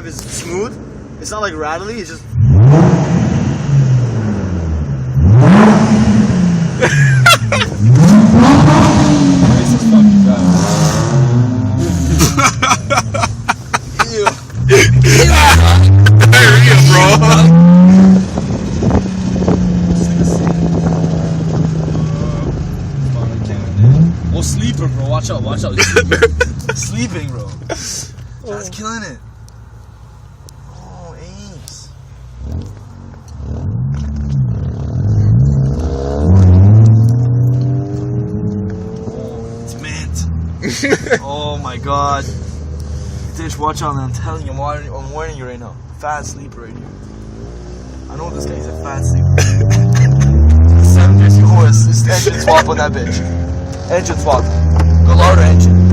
is smooth. It's not like rattly. It's just. This is fucking bad. Ew. Diarrhea, bro. Oh, sleeper, bro. Watch out, watch out. Sleeping, bro. That's killing it. Oh, Ames. Oh, it's mint. Oh my god. Dish, watch out, man. I'm telling you, I'm warning you right now. Fat sleeper right here. I know this guy's a fat sleeper. 750 horse. This engine swap on that bitch. Engine swap. Gallardo engine.